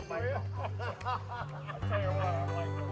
for you. I'll tell you what, I like those.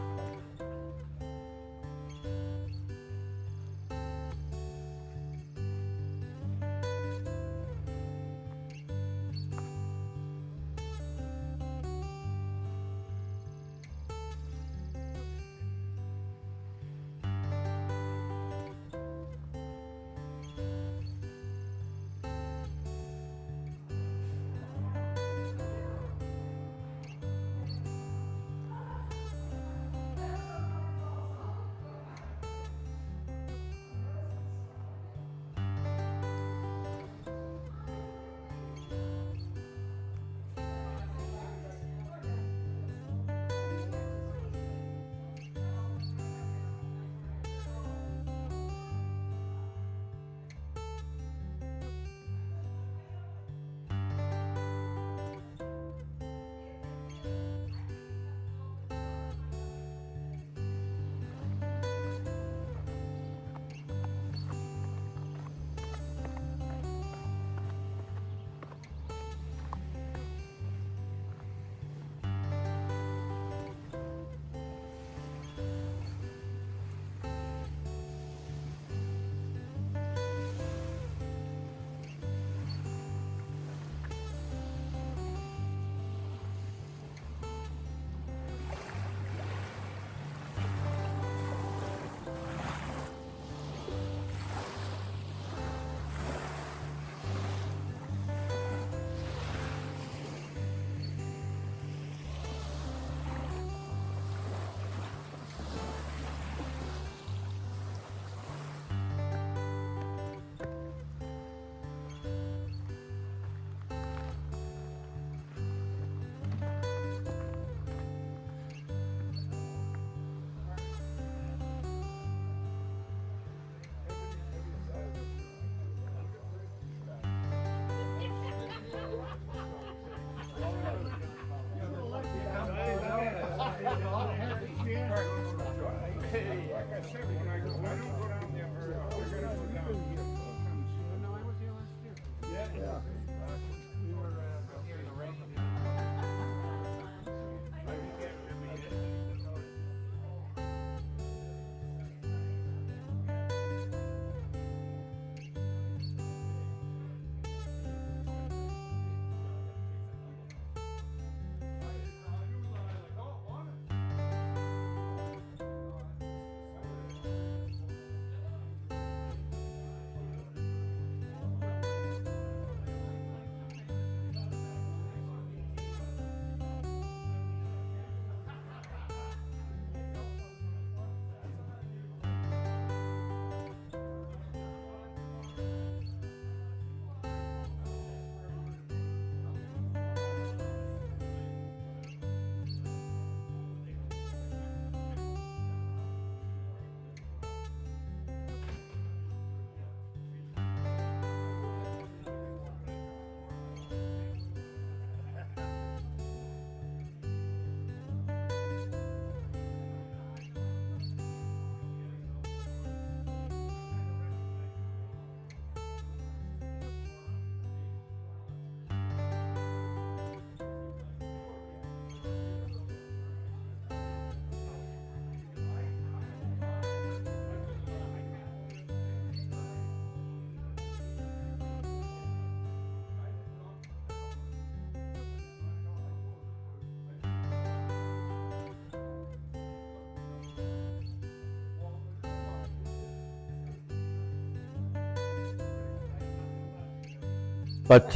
But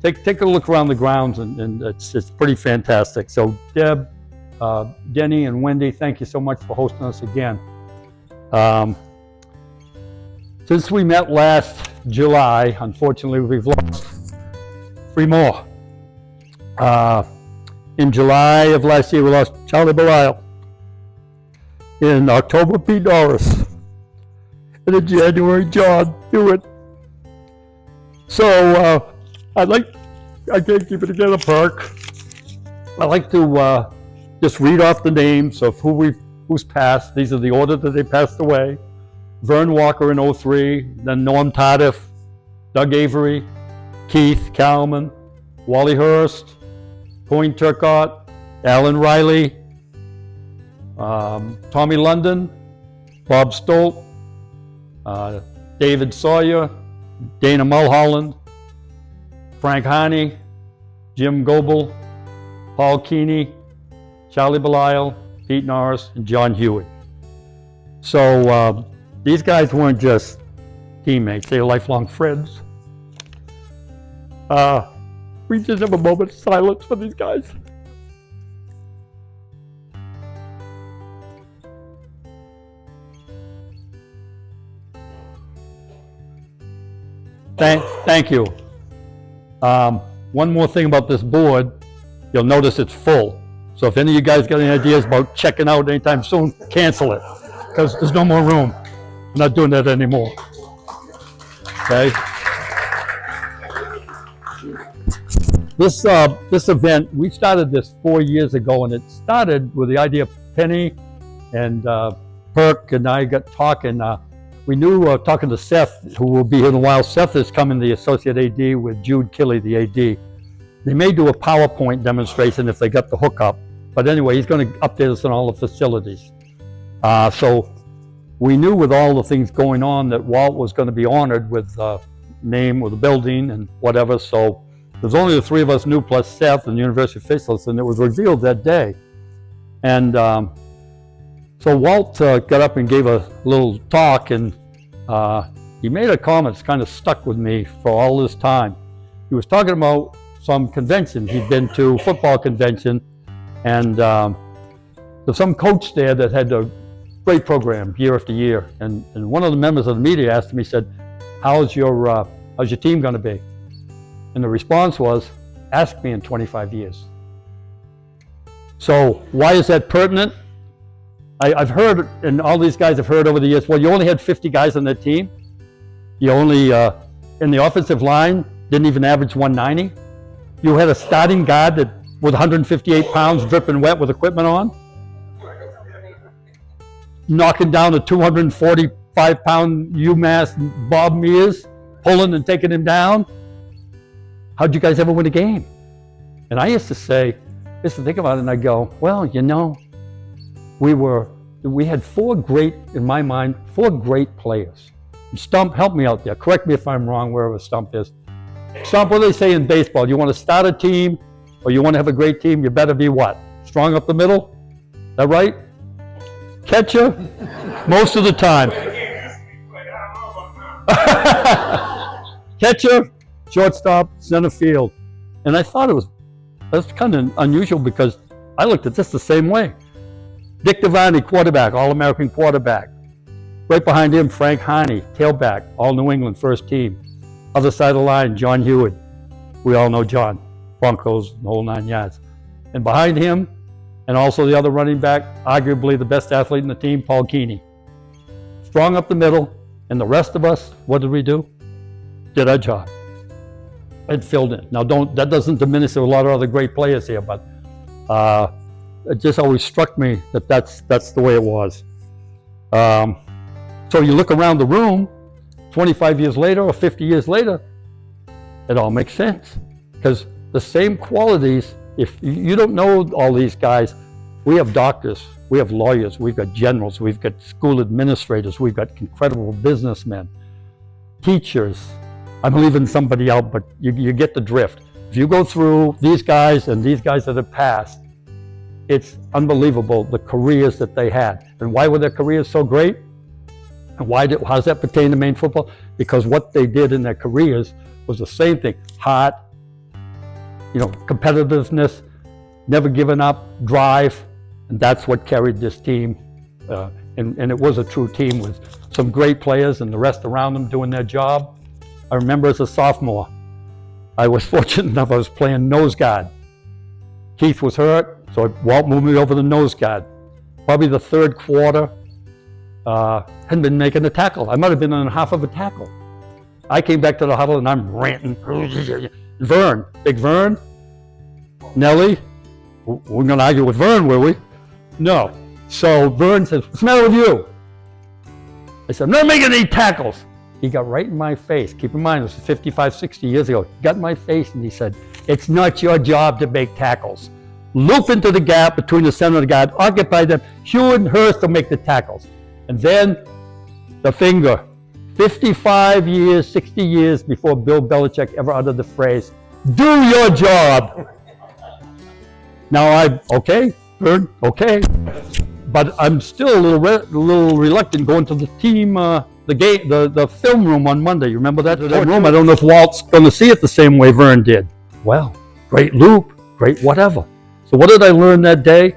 take a look around the grounds, and it's pretty fantastic. So Deb, Denny, and Wendy, thank you so much for hosting us again. Since we met last July, unfortunately, we've lost 3 more. In July of last year, we lost Charlie Belisle. In October, Pete Norris. And in January, John Hewitt. So I can't keep it together, Perk. I like to just read off the names of who's passed. These are the order that they passed away. Vern Walker in 03, then Norm Tardif, Doug Avery, Keith Kalman, Wally Hurst, Coyne Turcott, Alan Riley, Tommy London, Bob Stolt, David Sawyer, Dana Mulholland, Frank Harney, Jim Goebel, Paul Keeney, Charlie Belisle, Pete Norris, and John Hewitt. So these guys weren't just teammates, they were lifelong friends. We just have a moment of silence for these guys. Thank you. One more thing about this board, you'll notice it's full. So if any of you guys got any ideas about checking out anytime soon, cancel it, because there's no more room. I'm not doing that anymore. Okay? This event, we started this 4 years ago, and it started with the idea of Penny and Perk and I got talking. We knew, talking to Seth, who will be here in a while. Seth is coming, the associate AD, with Jude Killey, the AD. They may do a PowerPoint demonstration if they got the hookup. But anyway, he's going to update us on all the facilities. So we knew with all the things going on that Walt was going to be honored with name with the building and whatever. So there's only the three of us knew, plus Seth and the university officials, and it was revealed that day. And so Walt got up and gave a little talk, and he made a comment that's kind of stuck with me for all this time. He was talking about some convention he'd been to, football convention, and there's some coach there that had a great program year after year. And one of the members of the media asked him, he said, how's your team going to be? And the response was, ask me in 25 years. So why is that pertinent? I've heard, and all these guys have heard over the years, well, you only had 50 guys on that team. You only, in the offensive line, didn't even average 190. You had a starting guard that was 158 pounds, dripping wet with equipment on, knocking down a 245-pound UMass Bob Mears, pulling and taking him down. How'd you guys ever win a game? And I used to say, think about it, and I go, well, you know, we had four great players. And Stump, help me out there. Correct me if I'm wrong, wherever Stump is. Stump, what do they say in baseball? You want to start a team, or you want to have a great team, you better be what? Strong up the middle? Is that right? Catcher? Most of the time. Catcher, shortstop, center field. And I thought that's kind of unusual, because I looked at this the same way. Dick Devaney, quarterback, All-American quarterback. Right behind him, Frank Harney, tailback, All New England, first team. Other side of the line, John Hewitt. We all know John, Broncos, the whole 9 yards. And behind him, and also the other running back, arguably the best athlete in the team, Paul Keeney. Strong up the middle, and the rest of us, what did we do? Did our job. And filled in. Now, that doesn't diminish, there were a lot of other great players here, but it just always struck me that that's the way it was. So you look around the room, 25 years later or 50 years later, it all makes sense. Because the same qualities, if you don't know all these guys, we have doctors, we have lawyers, we've got generals, we've got school administrators, we've got incredible businessmen, teachers. I'm leaving somebody out, but you get the drift. If you go through these guys and these guys that have passed, it's unbelievable the careers that they had. And why were their careers so great? And how does that pertain to Maine football? Because what they did in their careers was the same thing. Heart, competitiveness, never giving up, drive, and that's what carried this team. And it was a true team with some great players and the rest around them doing their job. I remember as a sophomore, I was fortunate enough, I was playing nose guard. Keith was hurt, so Walt moved me over the nose guard. Probably the third quarter, hadn't been making a tackle. I might have been on half of a tackle. I came back to the huddle and I'm ranting. Vern, big Vern, Nellie, we're going to argue with Vern, were we? No. So Vern says, what's the matter with you? I said, I'm not making any tackles. he got right in my face. Keep in mind, it was 55, 60 years ago. He got in my face and he said, "It's not your job to make tackles. Loop into the gap between the center and the guard, occupy them. Hewitt and Hurst will make the tackles." And then the finger. 55 years, 60 years before Bill Belichick ever uttered the phrase, "Do your job." Now okay, Vern, okay. But I'm still a little reluctant going to the team, the film room on Monday. You remember that room? I don't know if Walt's going to see it the same way Vern did. Well, great loop, great whatever. So what did I learn that day?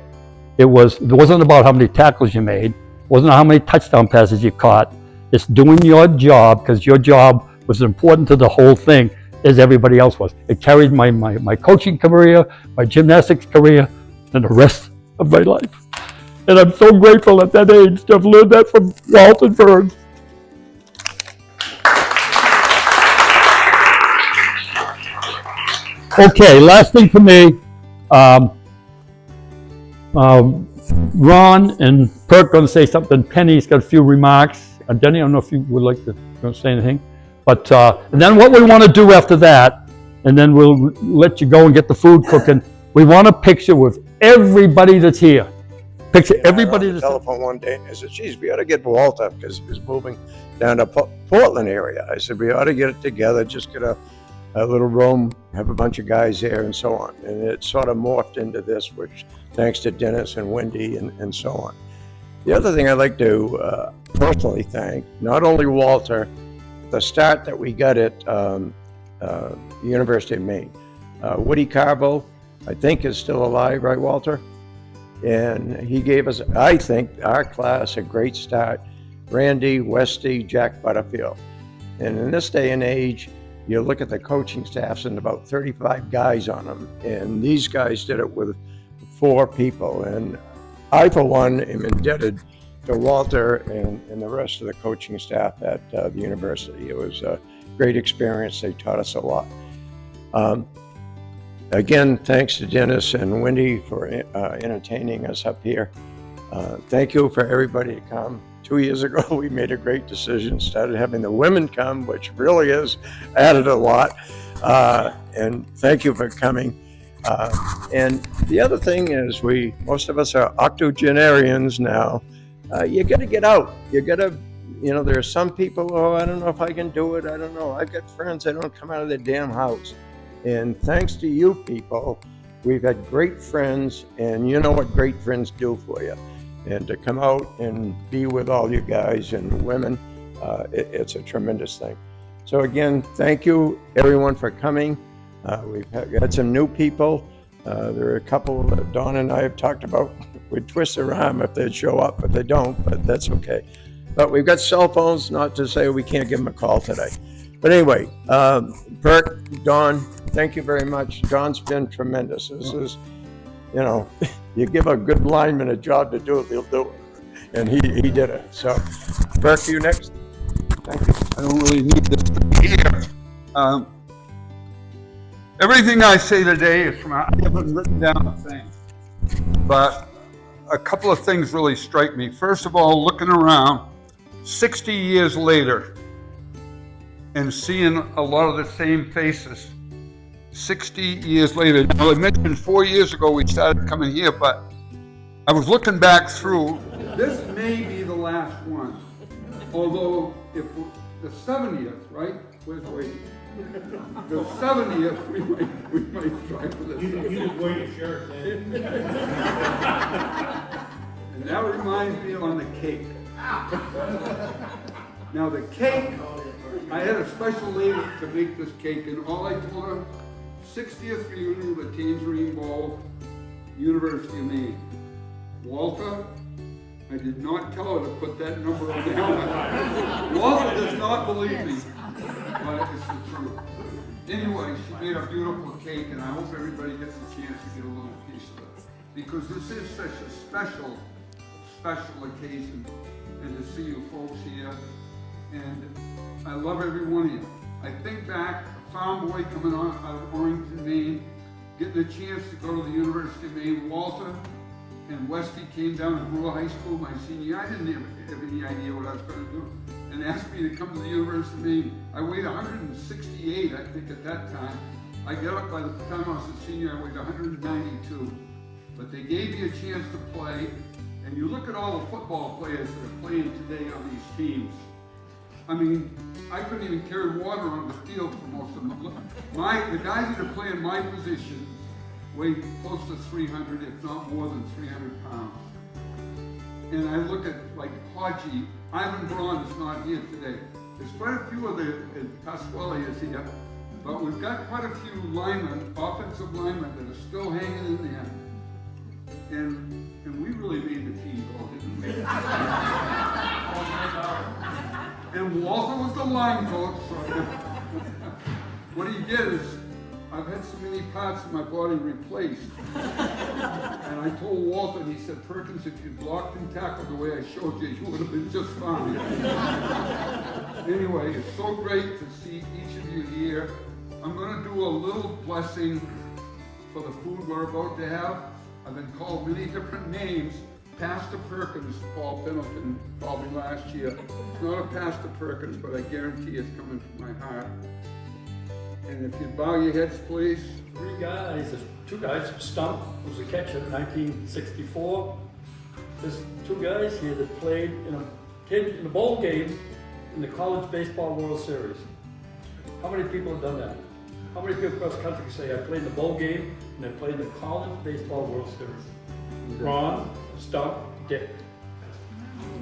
It wasn't about how many tackles you made. It wasn't how many touchdown passes you caught. It's doing your job, because your job was important to the whole thing as everybody else was. It carried my coaching career, my gymnastics career, and the rest of my life. And I'm so grateful at that age to have learned that from Walt and Vern. Okay, last thing for me. Ron and Perk going to say something. Penny's got a few remarks. Denny, I don't know if you would like to say anything. But and then what we want to do after that, and then we'll let you go and get the food cooking. We want a picture with everybody that's here. Picture everybody that's on the telephone one day, and I said, "Geez, we ought to get Walt up because he was moving down to Portland area." I said, "We ought to get it together, just get a little room, have a bunch of guys there, and so on." And it sort of morphed into this, which thanks to Dennis and Wendy and so on. The other thing I'd like to personally thank, not only Walter, the start that we got at University of Maine. Woody Carbo, I think, is still alive, right, Walter? And he gave us, I think, our class a great start. Randy, Westy, Jack Butterfield. And in this day and age, you look at the coaching staffs and about 35 guys on them. And these guys did it with 4 people. And I, for one, am indebted to Walter and the rest of the coaching staff at the university. It was a great experience. They taught us a lot. Again, thanks to Dennis and Wendy for entertaining us up here. Thank you for everybody to come. 2 years ago, we made a great decision, started having the women come, which really has added a lot. And thank you for coming. And the other thing is, most of us are octogenarians now. You got to get out. You got to, there are some people, "Oh, I don't know if I can do it. I don't know." I've got friends that don't come out of their damn house. And thanks to you people, we've had great friends, and you know what great friends do for you. And to come out and be with all you guys and women, it's a tremendous thing. So again, thank you everyone for coming. We've had some new people. There are a couple that Dawn and I have talked about. We'd twist their arm if they'd show up, but they don't, but that's okay. But we've got cell phones, not to say we can't give them a call today. But anyway, Perk, Dawn, thank you very much. Dawn's been tremendous. This is, you give a good lineman a job to do it, they'll do it. And he did it. So, Perk, you next. Thank you. I don't really need this to be here. Everything I say today is I haven't written down a thing, but a couple of things really strike me. First of all, looking around 60 years later and seeing a lot of the same faces 60 years later. Now, I mentioned 4 years ago we started coming here, but I was looking back through. This may be the last one, although if the 70th, right? Where's Wade? The 70th, we might try for this. You just wear your shirt, man. And that reminds me on the cake. Now the cake, I had a special lady to make this cake, and all I told her, 60th reunion of the Tangerine Bowl, University of Maine. Walter, I did not tell her to put that number on the helmet. Walter does not believe me, but it's the truth. Anyway, she made a beautiful cake, and I hope everybody gets a chance to get a little piece of it, because this is such a special occasion, and to see you folks here, and I love every one of you. I think back, a farm boy coming out of Orrington, Maine, getting a chance to go to the University of Maine. Walter and Westy came down to Brewer High School my senior year. I didn't have any idea what I was going to do. And and asked me to come to the University of Maine. I weighed 168, I think, at that time. I got up by the time I was a senior, I weighed 192. But they gave me a chance to play, and you look at all the football players that are playing today on these teams. I mean, I couldn't even carry water on the field for most of them. The guys that are playing my position weigh close to 300, if not more than 300 pounds. And I look at like Haji, Ivan Braun is not here today. There's quite a few of the, Pasquale is here, but we've got quite a few linemen, offensive linemen that are still hanging in there. And we really made the team go, didn't we? And Walter was the line coach, so what he did is, I've had so many parts of my body replaced. And I told Walter, and he said, Perkins, if you blocked and tackled the way I showed you, you would have been just fine. Anyway, it's so great to see each of you here. I'm going to do a little blessing for the food we're about to have. I've been called many different names. Pastor Perkins, Paul Pendleton called me last year. It's not a Pastor Perkins, but I guarantee it's coming from my heart. And if you bow your heads, please. Two guys, Stump was a catcher in 1964. There's two guys here that played in a bowl game in the College Baseball World Series. How many people have done that? How many people across the country can say, I played in the bowl game and I played in the College Baseball World Series? Ron, Stump, Dick.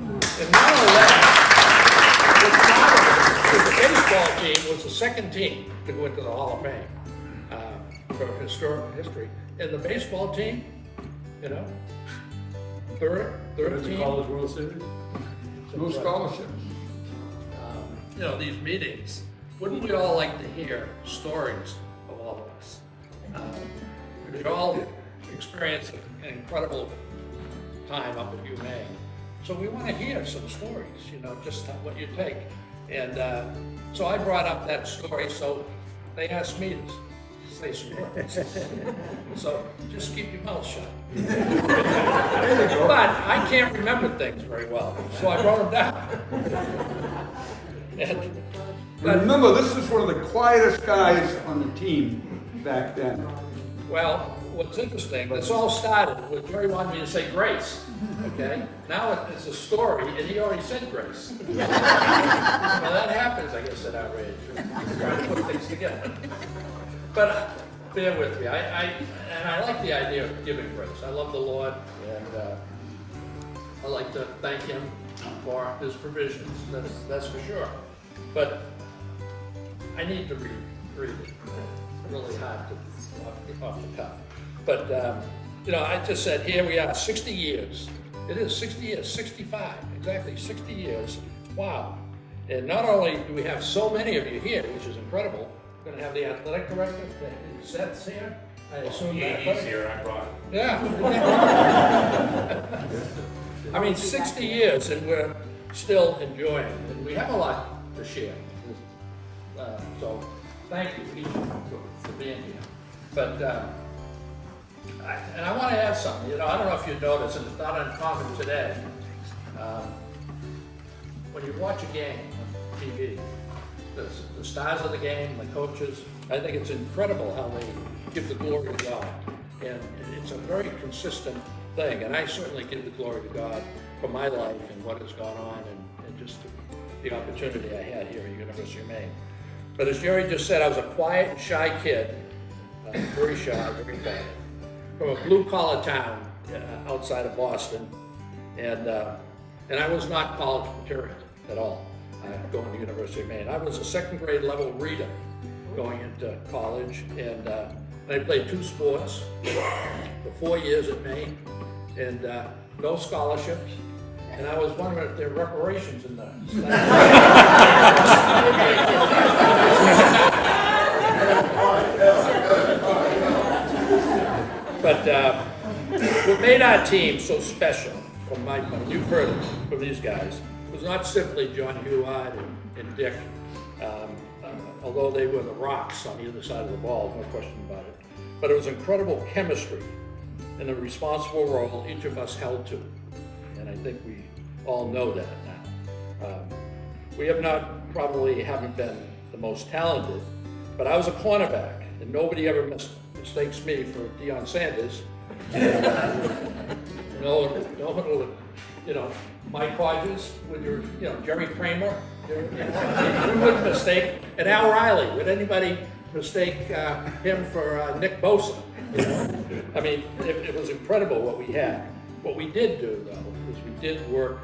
And not only that, the baseball team was the second team to go into the Hall of Fame for historical history. And the baseball team, you know, third team. College World Series. No scholarships. You know, these meetings, wouldn't we all like to hear stories of all of us? We all experienced an incredible time up at UMaine. So we want to hear some stories, you know, just what you take. And so I brought up that story, so they asked me to say some words. So just keep your mouth shut. But I can't remember things very well, so I wrote them down. But remember, this is one of the quietest guys on the team back then. Well, what's interesting, this all started with Jerry wanted me to say grace, okay? Now it's a story, and he already said grace. Well, that happens, I guess, at our age. We're trying to put things together. But bear with me. I like the idea of giving grace. I love the Lord, and I like to thank Him for His provisions. That's for sure. But I need to read it. It's really hard to off the cuff. But you know, I just said here we are, 60 years. It is 60 years, 65, exactly 60 years. Wow. And not only do we have so many of you here, which is incredible, we're going to have the athletic director, Seth's here. I assume that. He's here, I brought him. Yeah. I mean, 60 years and we're still enjoying it. And we have a lot to share. So thank you each for being here. But, I want to add something. You know, I don't know if you noticed, and it's not uncommon today. When you watch a game on TV, the stars of the game, the coaches, I think it's incredible how they give the glory to God. And it's a very consistent thing. And I certainly give the glory to God for my life and what has gone on and just the opportunity I had here at the University of Maine. But as Jerry just said, I was a quiet and shy kid, very shy, very quiet, from a blue-collar town outside of Boston, and I was not college material at all going to the University of Maine. I was a second grade level reader going into college, and I played 2 sports for 4 years at Maine, and no scholarships. And I was wondering if there were reparations in the But what made our team so special, from my point of view, you've heard it from these guys, was not simply John Huard and Dick, although they were the rocks on either side of the ball, no question about it. But it was incredible chemistry and the responsible role each of us held to. And I think we all know that now. we have not probably haven't been the most talented, but I was a cornerback, and nobody ever mistakes me for Deion Sanders. No one will, Mike Hodges with your, Jerry Kramer. We wouldn't mistake, and Al Riley. Would anybody mistake him for Nick Bosa? I mean, it was incredible what we had. What we did do, though, is we did work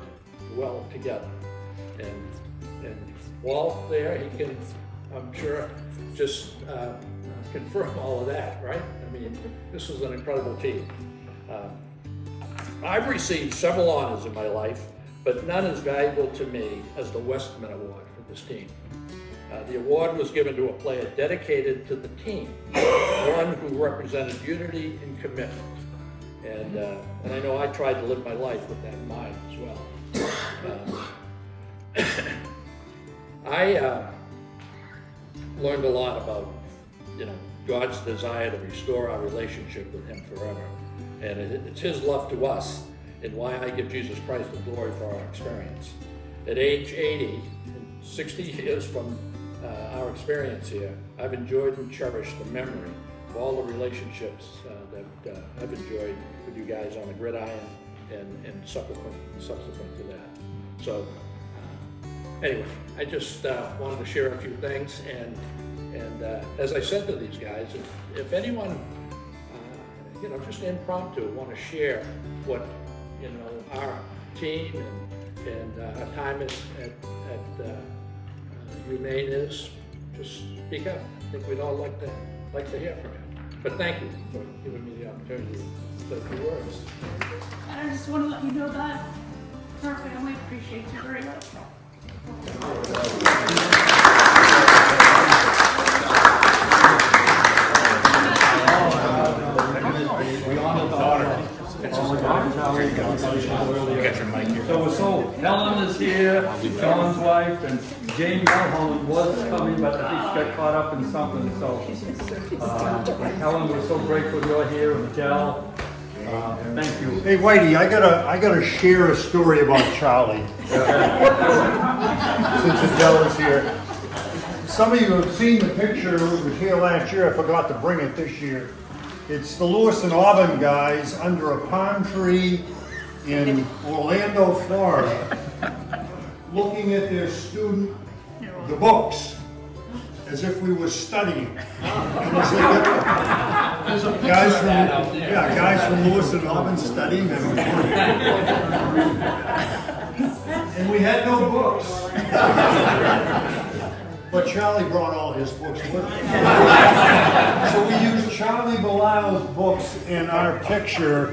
well together. And Walt there, he can, I'm sure, just confirm all of that, right? I mean, this was an incredible team. I've received several honors in my life, but none as valuable to me as the Westman Award for this team. The award was given to a player dedicated to the team, one who represented unity and commitment. And I know I tried to live my life with that in mind as well. I learned a lot about, God's desire to restore our relationship with Him forever. And it's His love to us and why I give Jesus Christ the glory for our experience. At age 80, 60 years from our experience here, I've enjoyed and cherished the memory of all the relationships that I've enjoyed with you guys on the gridiron and subsequent to that. So anyway, I just wanted to share a few things, and as I said to these guys, if anyone, just impromptu, want to share what our team and our time at Maine is, just speak up. I think we'd all like to hear from you. But thank you for giving me the opportunity to say a few words. And I just want to let you know that our family appreciates you very much. So Helen is here, John's wife, and Jane Mulholland was coming, but I think she got caught up in something, so. Helen, we're so grateful you're here, and Michelle, thank you. Hey Whitey, I gotta share a story about Charlie. Since Adele's here. Some of you have seen the picture, it was here last year, I forgot to bring it this year. It's the Lewis and Auburn guys under a palm tree in Orlando, Florida, looking at their student, the books, as if we were studying. Guys from Lewis and Auburn studying them. And we had no books. But Charlie brought all his books with him. So we used Charlie Bilal's books in our picture,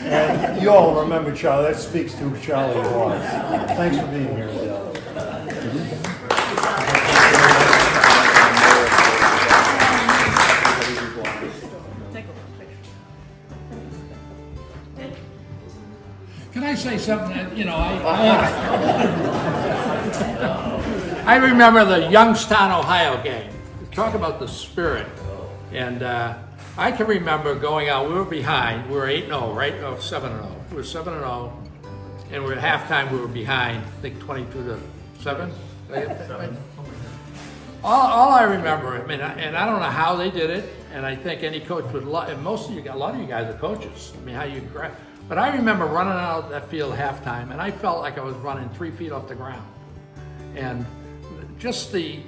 and you all remember Charlie. That speaks to who Charlie was. Thanks for being here, Adele. Can I say something? I remember the Youngstown, Ohio game. Talk about the spirit. And I can remember going out, we were behind, we were 8-0, right? Oh, 7-0. We were 7-0, and we were at halftime, we were behind, I think 22-7. All I remember, and I don't know how they did it, and I think any coach would love, and a lot of you guys are coaches. I mean, how you grab. But I remember running out of that field at halftime, and I felt like I was running 3 feet off the ground. And just the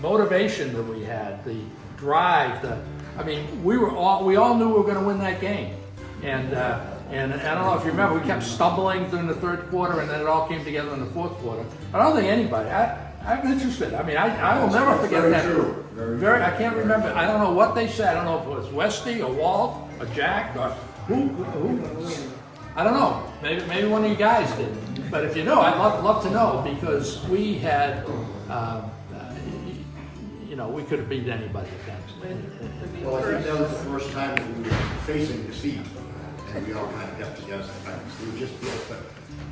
motivation that we had, the drive, we all knew we were going to win that game. And I don't know if you remember, we kept stumbling during the third quarter, and then it all came together in the fourth quarter. I don't think anybody. I'm interested. I will never forget that. I can't remember. I don't know what they said. I don't know if it was Westy or Walt or Jack or who. I don't know. Maybe one of you guys did. But if you know, I'd love to know, because we had, we could have beat anybody at that. Well, I think that was the first time that we were facing defeat, and we all kind of got together. We were just but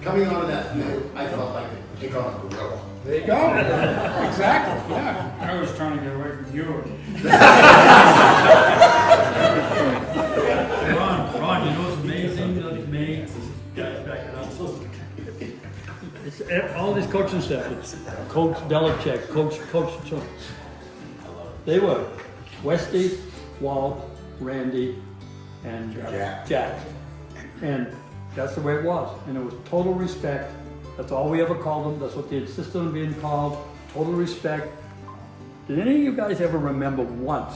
coming onto that field, I felt like I could take on a gorilla. There you go. Exactly. Yeah. I was trying to get away from you. Ron, you know what's amazing? Maine, guys back it up. All these coaching staff. It's Coach Belichick, Coach Chunk. They were Westy, Walt, Randy, and Jack. And that's the way it was. And it was total respect. That's all we ever called them. That's what they insisted on being called. Total respect. Did any of you guys ever remember once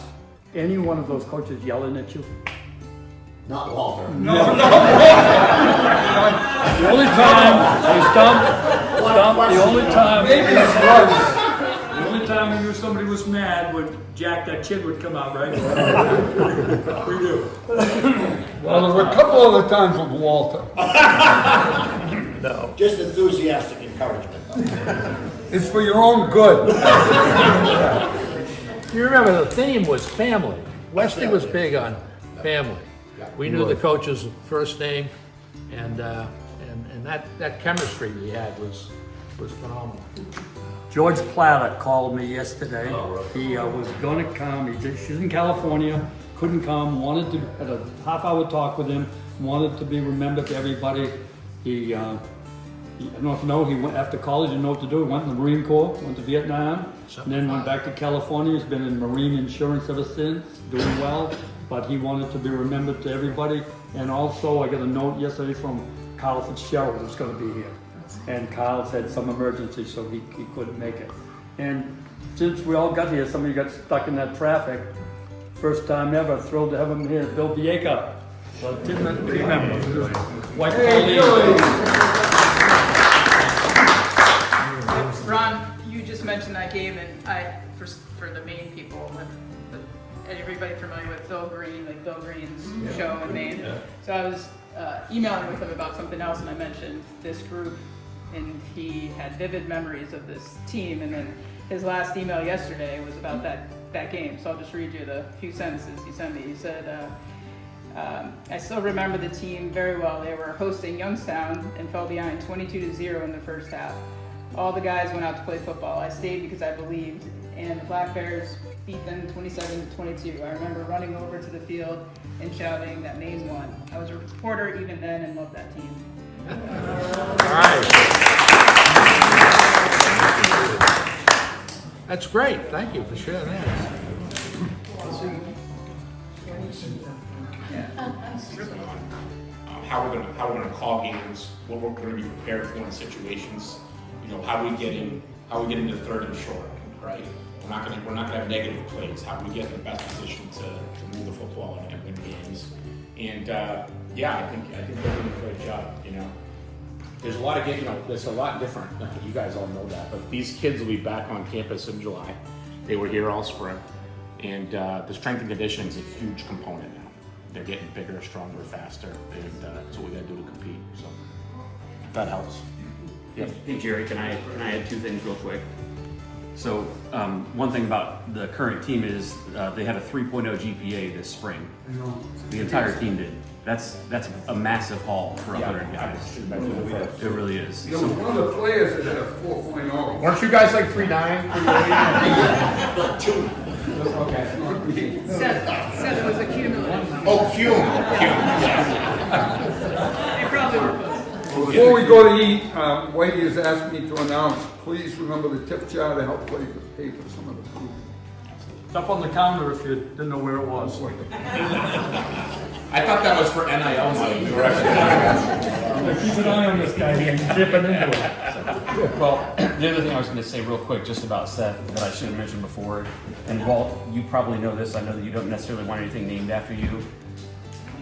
any one of those coaches yelling at you? Not Walter. The only time, the only time we knew somebody was mad when Jack, that kid, would come out, right? We do. Well, there were a couple other times with Walter. Just enthusiastic encouragement. It's for your own good. You remember the theme was family. Wesley was big on family. We knew the coach's first name, and that chemistry we had was phenomenal. George Platter called me yesterday. He was going to come. She's in California, couldn't come. Wanted to had a half-hour talk with him. Wanted to be remembered to everybody. I don't know if you know. He went after college. Didn't know what to do. He went in the Marine Corps. Went to Vietnam. And then went back to California. He's been in Marine insurance ever since. Doing well. But he wanted to be remembered to everybody. And also, I got a note yesterday from Kyle Fitzgerald who's going to be here. And Kyle's had some emergency, so he couldn't make it. And since we all got here, some of you got stuck in that traffic. First time ever, thrilled to have him here, Bill Bieka. So Tim, remember, White Ron, you just mentioned that game, and for the Maine people, everybody familiar with Bill Green, like Bill Green's show in Maine. So I was emailing with him about something else, and I mentioned this group, and he had vivid memories of this team. And then his last email yesterday was about that game. So I'll just read you the few sentences he sent me. He said, I still remember the team very well. They were hosting Youngstown and fell behind 22-0 in the first half. All the guys went out to play football. I stayed because I believed, and the Black Bears beat them 27-22. I remember running over to the field and shouting that Maine won. I was a reporter even then and loved that team. All right. That's great. Thank you for sharing that. How we're gonna call games, what we're gonna be prepared for in situations. You know, how we get into third and short, right? We're not gonna have negative plays. How we get in the best position to move the football and win games. And I think they're doing a great job. You know, there's a lot of games. You know, there's a lot different. You guys all know that, but these kids will be back on campus in July. They were here all spring, and the strength and conditioning is a huge component now. They're getting bigger, stronger, faster, and that's what we got to do to compete. So that helps. Yep. Hey Jerry, can I add two things real quick? So one thing about the current team is they had a 3.0 GPA this spring. The entire team did. That's a massive haul for 100 guys. It really is. You know, one of the players that had a 4.0. Weren't you guys like 3.9? 3.8? Okay. Seth was a cumulative. Oh, Cume. They probably were close. Before we go to eat, Whitey has asked me to announce, please remember the tip jar to help pay for some of the food. It's up on the counter if you didn't know where it was. I thought that was for NIL money. We were actually Keep an eye on this guy, he's dipping into it. Well, the other thing I was going to say real quick just about Seth that I should have mentioned before, and Walt, you probably know this, I know that you don't necessarily want anything named after you.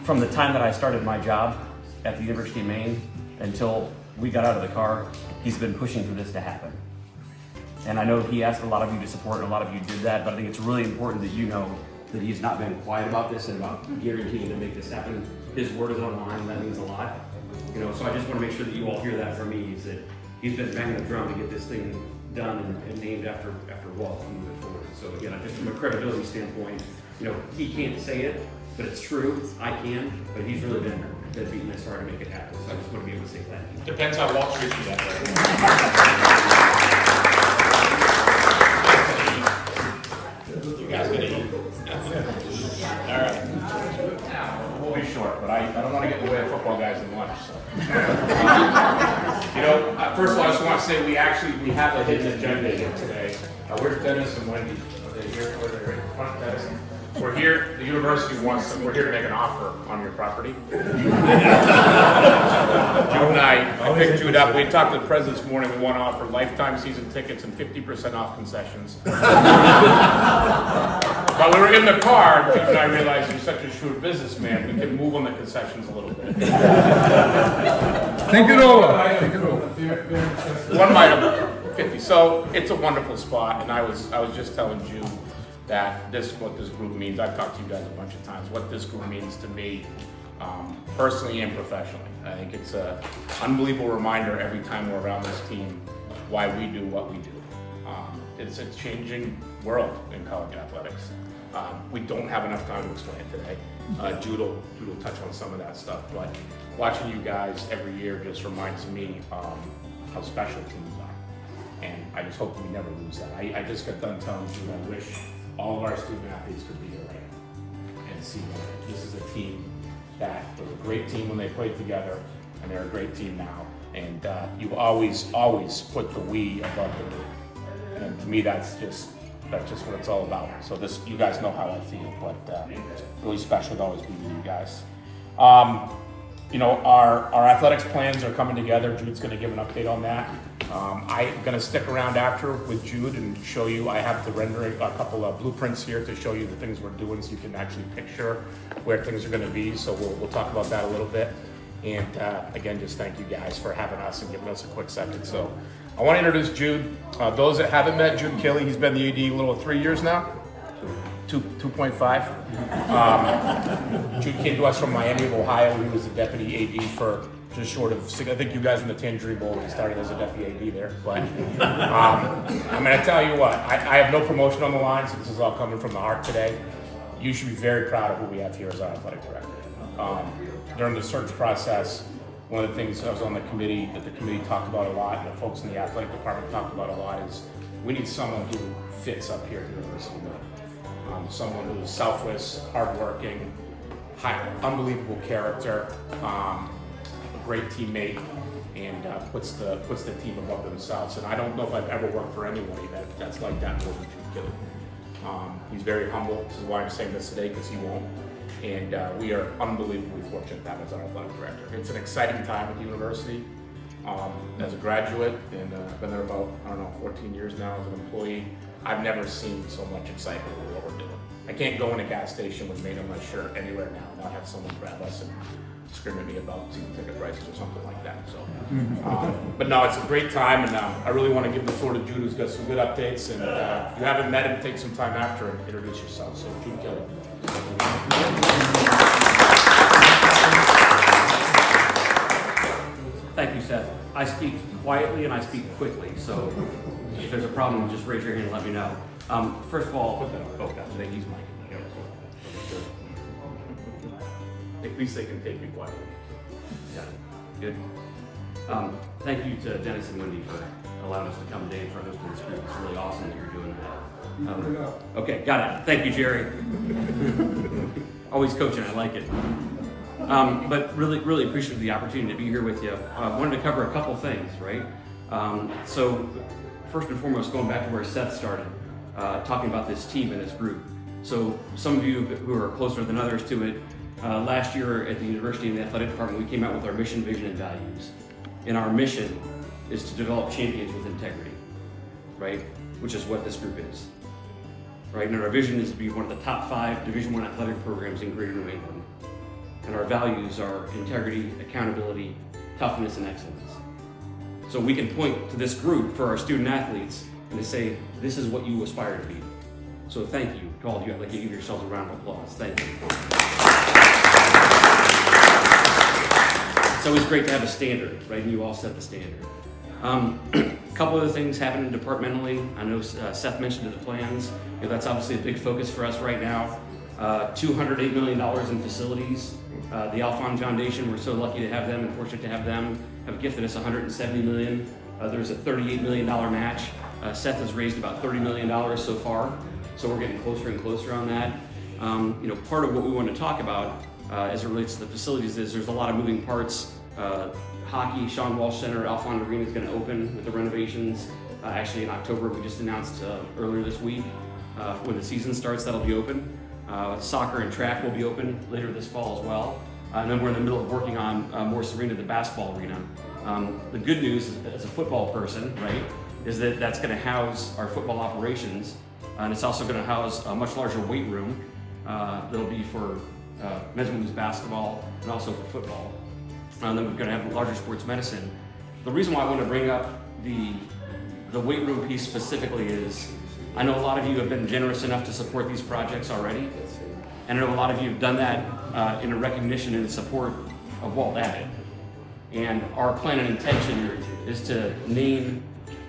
From the time that I started my job at the University of Maine until we got out of the car, he's been pushing for this to happen. And I know he asked a lot of you to support, and a lot of you did that, but I think it's really important that you know that he's not been quiet about this and about guaranteeing to make this happen. His word is on the line, and that means a lot. You know, so I just want to make sure that you all hear that from me, is that he's been banging the drum to get this thing done and named after Walt and move it forward. So again, just from a credibility standpoint, you know, he can't say it, but it's true. I can, but he's really been beating this hard to make it happen. So I just want to be able to say that. Depends how Wall Street is that. You guys gonna eat? All right. We'll be short, but I don't want to get in the way of football guys in lunch. So. You know, First of all, I just want to say we have a hidden agenda here today. Where's Dennis and Wendy? Are they here? Are they right in front, Dennis? We're here, the university we're here to make an offer on your property. Jude and I picked Jude up. We talked to the president this morning. We want to offer lifetime season tickets and 50% off concessions. But we were in the car, Jude and I realized you're such a shrewd businessman, we can move on the concessions a little bit. Think it over. Think it over. One item, 50. So it's a wonderful spot, and I was just telling Jude that this is what this group means. I've talked to you guys a bunch of times. What this group means to me, personally and professionally. I think it's an unbelievable reminder every time we're around this team why we do what we do. It's a changing world in college athletics. We don't have enough time to explain it today. Jude will touch on some of that stuff, but watching you guys every year just reminds me how special teams are. And I just hope we never lose that. I just got done telling Jude I wish all of our student athletes could be here right now and see that this is a team that was a great team when they played together, and they're a great team now. And you always put the we above the we. And to me, that's just what it's all about. So you guys know how I feel, but really special to always be with you guys. You know, our athletics plans are coming together. Jude's going to give an update on that. I'm going to stick around after with Jude and show you. I have the rendering, a couple of blueprints here to show you the things we're doing, so you can actually picture where things are going to be. So we'll talk about that a little bit. And again, just thank you guys for having us and giving us a quick second. So I want to introduce Jude. Those that haven't met Jude Kelly, he's been the AD a little over 3 years now. 2.5. Jude came to us from Miami of Ohio. He was the deputy AD for just short of 6. I think you guys in the Tangerine Bowl when he started as a deputy AD there. But I'm going to tell you what, I have no promotion on the line, so this is all coming from the heart today. You should be very proud of who we have here as our athletic director. During the search process, one of the things I was on the committee that the committee talked about a lot, and the folks in the athletic department talked about a lot, is we need someone who fits up here at the University of Maine. Someone who's selfless, hardworking, unbelievable character, a great teammate, and puts the team above themselves. And I don't know if I've ever worked for anybody that's like that more than Jude Kelly. He's very humble. This is why I'm saying this today, because he won't. And we are unbelievably fortunate to have him as our athletic director. It's an exciting time at the university. As a graduate, and I've been there about, 14 years now as an employee. I've never seen so much excitement over what we're doing. I can't go in a gas station with Maine on my shirt anywhere now and not have someone grab us and scream at me about season ticket prices or something like that. So, but no, it's a great time, and I really want to give the floor to Jude, who's got some good updates. And if you haven't met him, take some time after and introduce yourself. So, Jude Kelly. Thank you, Seth. I speak quietly and I speak quickly, so if there's a problem, just raise your hand and let me know. First of all, Today he's Mike. At least they can take me quietly. Yeah, good. Thank you to Dennis and Wendy for allowing us to come today for hosting this group. It's really awesome that you're doing that. Okay, got it. Thank you, Jerry. Always coaching, I like it. But really appreciate the opportunity to be here with you. I wanted to cover a couple things, right? So first and foremost, going back to where Seth started, talking about this team and this group. So some of you who are closer than others to it, last year at the university in the athletic department, we came out with our mission, vision, and values. And our mission is to develop champions with integrity, right? Which is what this group is, right? And our vision is to be one of the top 5 Division I athletic programs in Greater New England. And our values are integrity, accountability, toughness, and excellence. So we can point to this group for our student athletes and to say, this is what you aspire to be. So thank you to all of you. I'd like to give yourselves a round of applause. Thank you. It's always great to have a standard, right? And you all set the standard. A couple other things happening departmentally. I know Seth mentioned the plans. That's obviously a big focus for us right now. $208 million in facilities. The Alphon Foundation, we're so lucky to have them and fortunate to have them, have gifted us $170 million. There's a $38 million match. Seth has raised about $30 million so far, so we're getting closer and closer on that. Part of what we want to talk about as it relates to the facilities is there's a lot of moving parts Hockey, Sean Walsh Center, Alfond Arena is going to open with the renovations. Actually in October, we just announced earlier this week when the season starts, that'll be open. Soccer and track will be open later this fall as well. And then we're in the middle of working on Morse Arena, the basketball arena. The good news as a football person, right, is that that's going to house our football operations, and it's also going to house a much larger weight room that'll be for men's and women's basketball and also for football. And then we're going to have larger sports medicine. The reason why I want to bring up the weight room piece specifically is I know a lot of you have been generous enough to support these projects already, and I know a lot of you have done that in a recognition and support of Walt Abbott. And our plan and intention is to name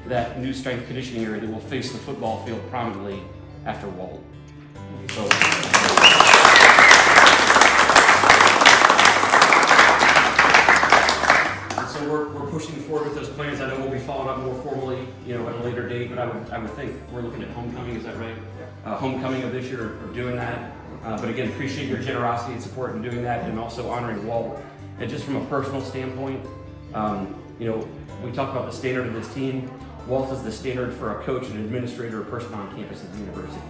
that new strength conditioning area that will face the football field prominently after Walt. So we're pushing forward with those plans. I know we'll be following up more formally, at a later date, but I would think we're looking at homecoming, is that right? Homecoming of this year of doing that. But again, appreciate your generosity and support in doing that, and also honoring Walt. And just from a personal standpoint, we talk about the standard of this team. Walt is the standard for a coach, an administrator, or person on campus at the university.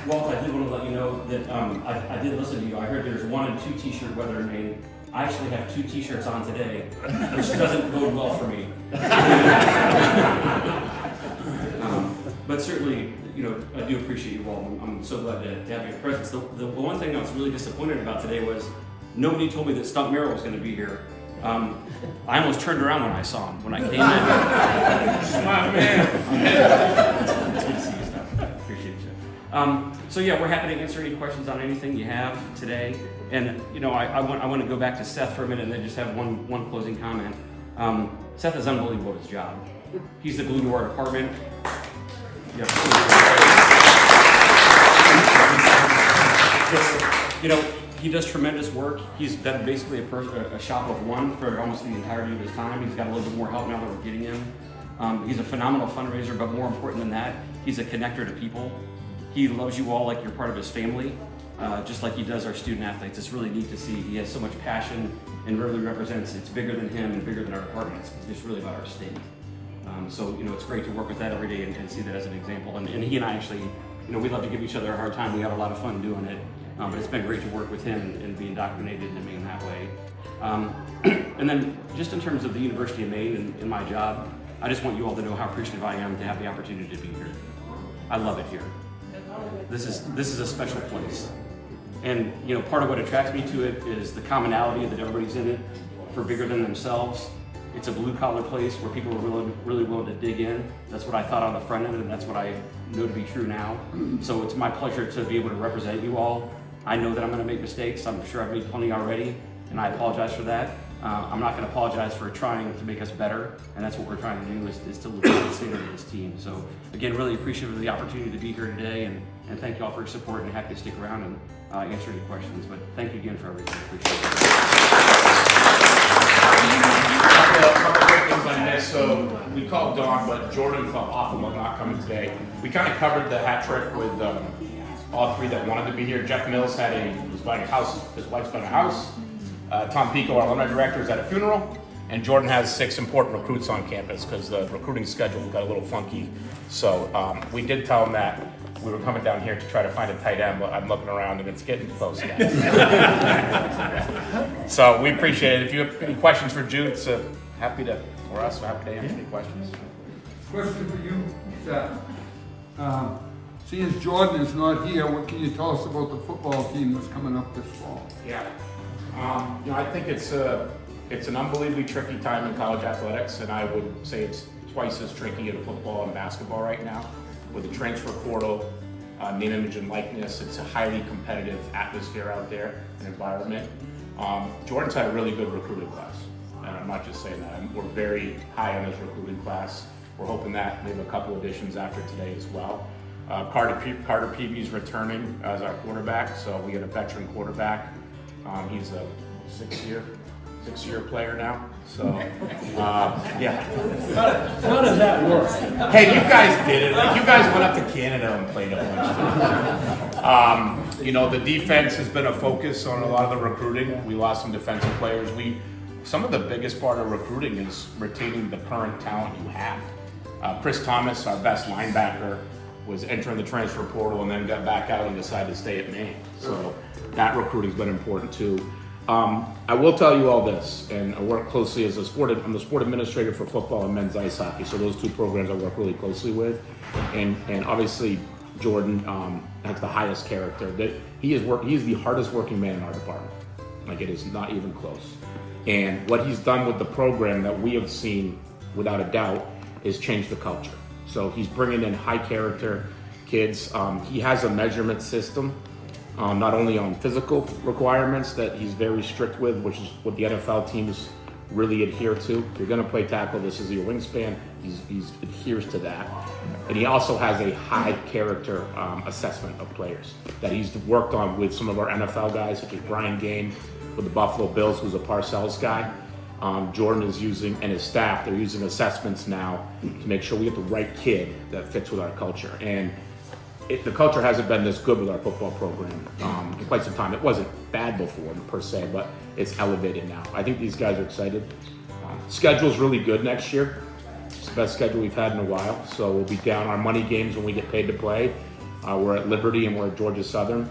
Walt, I did want to let you know that I did listen to you. I heard there's 1 and 2 t-shirt weather in Maine. I actually have 2 t-shirts on today, which doesn't bode well for me. But certainly, I do appreciate you, Walt. I'm so glad to have your presence. The one thing I was really disappointed about today was nobody told me that Stump Merrill was going to be here. I almost turned around when I saw him, when I came in. Smart man. It's good to see you, Stump. I appreciate you. So yeah, we're happy to answer any questions on anything you have today. And I want to go back to Seth for a minute and then just have one closing comment. Seth is unbelievable at his job. He's the glue to our department. Yep. He does tremendous work. He's been basically a shop of one for almost the entirety of his time. He's got a little bit more help now that we're getting him. He's a phenomenal fundraiser, but more important than that, he's a connector to people. He loves you all like you're part of his family, just like he does our student athletes. It's really neat to see. He has so much passion and really represents, it's bigger than him and bigger than our department. It's really about our state. So it's great to work with that every day and see that as an example. And he and I actually, we love to give each other a hard time. We have a lot of fun doing it. But it's been great to work with him and be indoctrinated into Maine that way. And then just in terms of the University of Maine and my job, I just want you all to know how appreciative I am to have the opportunity to be here. I love it here. This is a special place. And part of what attracts me to it is the commonality that everybody's in it for bigger than themselves. It's a blue-collar place where people are really willing to dig in. That's what I thought on the front end, and that's what I know to be true now. So it's my pleasure to be able to represent you all. I know that I'm going to make mistakes. I'm sure I've made plenty already, and I apologize for that. I'm not going to apologize for trying to make us better, and that's what we're trying to do is to live up the standard of this team. So again, really appreciative of the opportunity to be here today, and thank you all for your support, and happy to stick around and answer any questions. But thank you again for everything. Appreciate it. A couple quick things on this. So we called Dawn, but Jordan felt awful about not coming today. We kind of covered the hat trick with all 3 that wanted to be here. Jeff Mills was buying a house. His wife's buying a house. Tom Pico, our alumni director, is at a funeral. And Jordan has 6 important recruits on campus because the recruiting schedule got a little funky. So we did tell him that we were coming down here to try to find a tight end, but I'm looking around and it's getting close, guys. So we appreciate it. If you have any questions for Jude, happy to answer any questions. Question for you, Seth. Seeing as Jordan is not here, what can you tell us about the football team that's coming up this fall? Yeah. I think it's an unbelievably tricky time in college athletics, and I would say it's twice as tricky in football and basketball right now. With the transfer portal, name, image, and likeness, it's a highly competitive atmosphere out there, an environment. Jordan's had a really good recruiting class, and I'm not just saying that. We're very high on his recruiting class. We're hoping that we have a couple additions after today as well. Carter Peavy's returning as our quarterback, so we get a veteran quarterback. He's a six-year player now. So, yeah. How does that work? Hey, you guys did it. Like, you guys went up to Canada and played a bunch. You know, the defense has been a focus on a lot of the recruiting. We lost some defensive players. Some of the biggest part of recruiting is retaining the current talent you have. Chris Thomas, our best linebacker, was entering the transfer portal and then got back out and decided to stay at Maine. So that recruiting's been important too. I will tell you all this, and I work closely as I'm the sport administrator for football and men's ice hockey. So those two programs I work really closely with, and obviously Jordan has the highest character. That he is the hardest working man in our department. Like, it is not even close. And what he's done with the program that we have seen, without a doubt, is change the culture. So he's bringing in high character kids. He has a measurement system, not only on physical requirements that he's very strict with, which is what the NFL teams really adhere to. If you're going to play tackle, this is your wingspan. He adheres to that. And he also has a high character assessment of players that he's worked on with some of our NFL guys, such as Brian Gain with the Buffalo Bills, who's a Parcells guy. Jordan is using, and his staff, they're using assessments now to make sure we get the right kid that fits with our culture. And the culture hasn't been this good with our football program in quite some time. It wasn't bad before, per se, but it's elevated now. I think these guys are excited. Schedule's really good next year. It's the best schedule we've had in a while. So we'll be down our money games when we get paid to play. We're at Liberty and we're at Georgia Southern.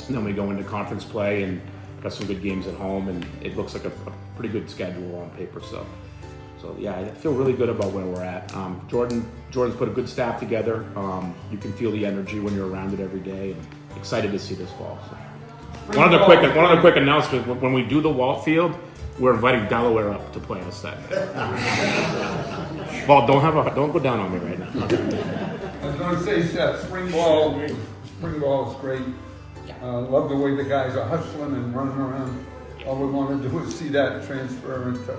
And then we go into conference play and got some good games at home, and it looks like a pretty good schedule on paper. So yeah, I feel really good about where we're at. Jordan's put a good staff together. You can feel the energy when you're around it every day, and excited to see this fall. So. One other quick announcement: when we do the Walt Field, we're inviting Delaware up to play us that day. Well, don't go down on me right now. I was going to say, Seth, spring ball is great. Love the way the guys are hustling and running around. All we want to do is see that transfer into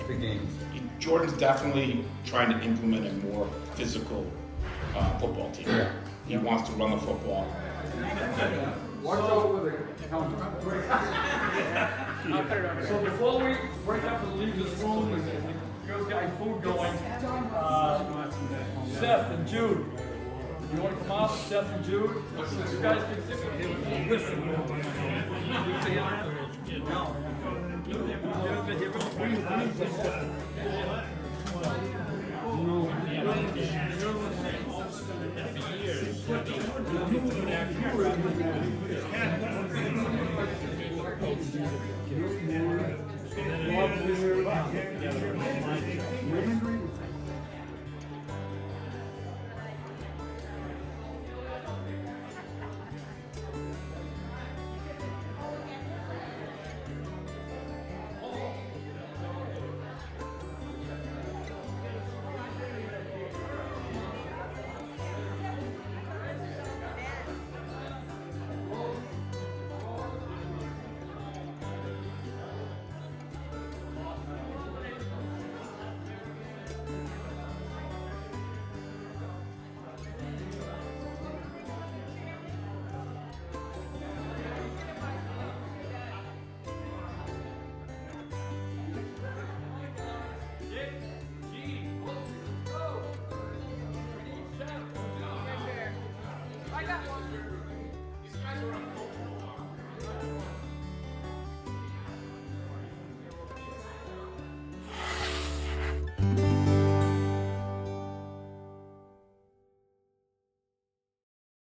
the games. Jordan's definitely trying to implement a more physical football team. Yeah. He wants to run the football. Watch out with the helmet. So before we break up and leave this room and go get food going, Seth and Jude, you want to come up, Seth and Jude? You guys can sit with him. Listen.